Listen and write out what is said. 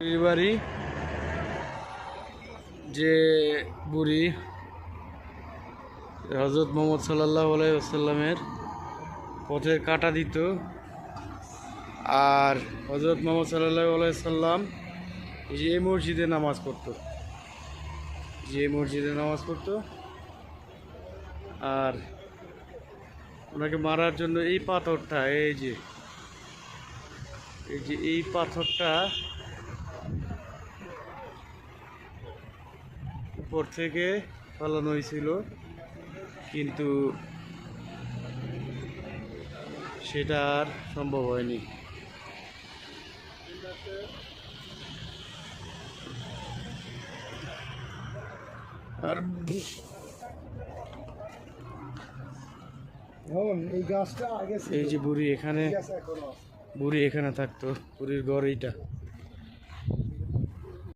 বাড়ি যে বুড়ি হযরত মুহাম্মদ সাল্লাল্লাহু আলাইহি ওয়াসাল্লামের পথে কাঁটা দিত, আর হযরত মুহাম্মদ সাল্লাল্লাহু আলাইহি ওয়াসাল্লাম যে মসজিদে নামাজ পড়তো, আর ওনাকে মারার জন্য এই পাথরটা, এই পাথরটা উপর থেকে ফেলানো হয়েছিল, কিন্তু সেটা আর সম্ভব হয়নি। আর এই যে বুড়ি এখানে থাকতো, বুড়ির ঘর এইটা।